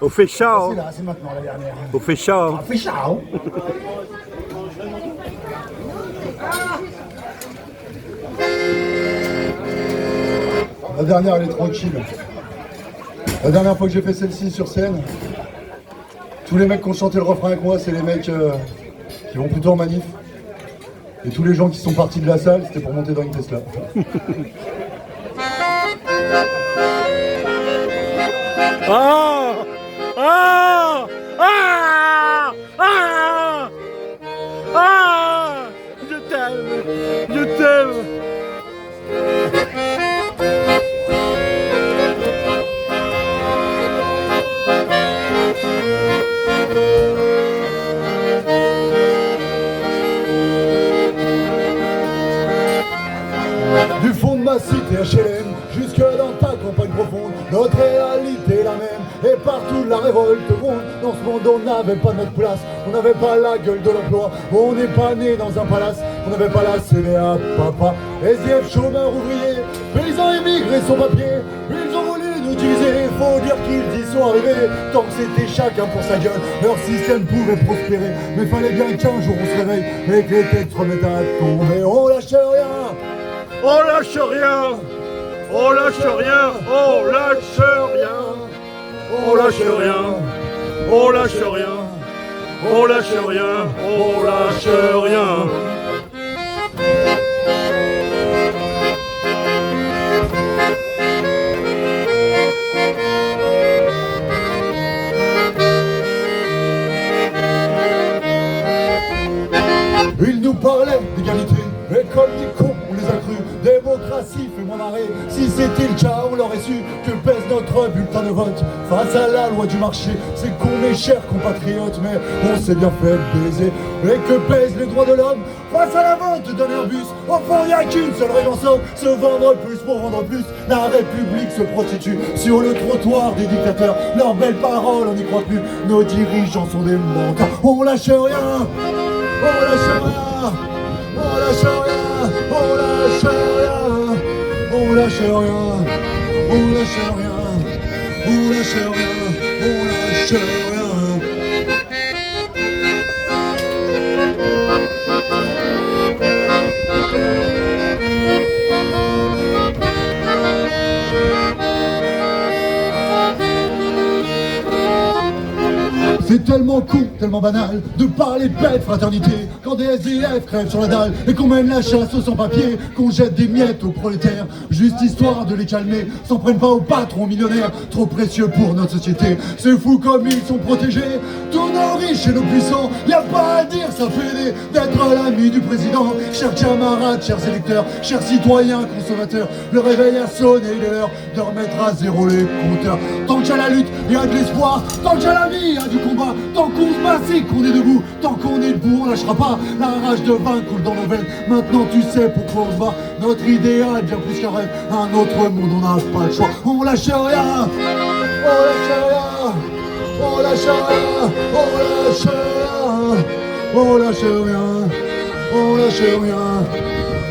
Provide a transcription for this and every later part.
On fait ça, C'est hein. là, c'est maintenant la dernière. On fait ça, hein. On fait ça, hein. La dernière, elle est tranquille. La dernière fois que j'ai fait celle-ci sur scène, tous les mecs qui ont chanté le refrain avec moi, c'est les mecs qui vont plutôt en manif. Et tous les gens qui sont partis de la salle, c'était pour monter dans une Tesla. Ah! Ah! Ah! Ah! Ah! Je t'aime! Je t'aime! Du fond de ma cité HLM, jusque dans ta campagne profonde, notre réalité est la même, et partout la révolte gronde. Dans ce monde on n'avait pas notre place, on n'avait pas la gueule de l'emploi, on n'est pas né dans un palace, on n'avait pas la CVA, papa, SDF, chômeurs, ouvriers, paysans immigrés sans papier, ils ont voulu nous utiliser, faut dire qu'ils y sont arrivés, tant que c'était chacun pour sa gueule, leur système pouvait prospérer, mais fallait bien qu'un jour on se réveille, et que les têtes se remettent à tomber, on lâche rien. On lâche rien! On lâche rien! On lâche rien! On lâche rien! On lâche rien! On lâche rien! On lâche rien! Ils nous parlaient d'égalité, mais comme des cons, on les a crus. Démocratie, fais-moi marrer. Si c'était le cas, on l'aurait su. Que pèse notre bulletin de vote face à la loi du marché? C'est con, mes chers compatriotes, mais on s'est bien fait baiser. Et que pèsent les droits de l'homme face à la vente d'un Airbus? Enfin, y a qu'une seule règle en somme, se vendre plus pour vendre plus. La République se prostitue sur le trottoir des dictateurs. Leurs belles paroles, on n'y croit plus. Nos dirigeants sont des menteurs. On lâche rien. On lâche rien, on lâche rien, on lâche rien, on lâche rien, on lâche rien, on lâche rien, on lâche rien. C'est tellement con, tellement banal de parler bête fraternité quand des SDF crèvent sur la dalle et qu'on mène la chasse aux sans-papiers, qu'on jette des miettes aux prolétaires, juste histoire de les calmer, s'en prennent pas aux patrons millionnaires, trop précieux pour notre société. C'est fou comme ils sont protégés, tous nos riches et nos puissants, y a pas à dire, ça fait aider d'être l'ami du président. Chers camarades, chers électeurs, chers citoyens consommateurs, le réveil a sonné, il est l'heure de remettre à zéro les compteurs. Tant qu'il y a la lutte, il y a de l'espoir, tant qu'il y a la vie, il y a du combat. Tant qu'on se bat, c'est qu'on est debout. Tant qu'on est debout, on lâchera pas. La rage de vaincre coule dans nos veines. Maintenant tu sais pourquoi on se bat. Notre idéal bien plus qu'un rêve. Un autre monde, on n'a pas le choix. On lâche rien. On lâche rien. On lâche rien. On lâche rien. On lâche rien. On lâche rien.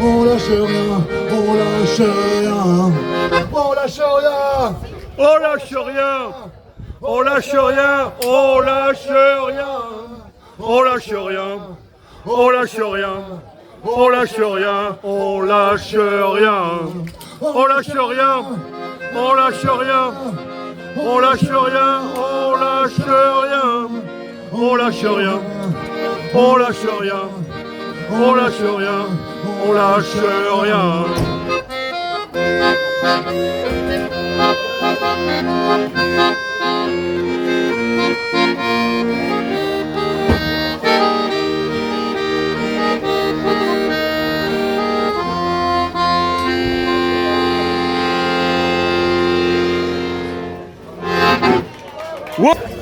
On lâche rien. On lâche rien. On lâche rien. On lâche rien! On lâche rien! On lâche rien! On lâche rien! On lâche rien! On lâche rien! On lâche rien! On lâche rien! On lâche rien! On lâche rien! On lâche rien! On lâche rien! On lâche rien! On lâche rien! On lâche rien! Whoop!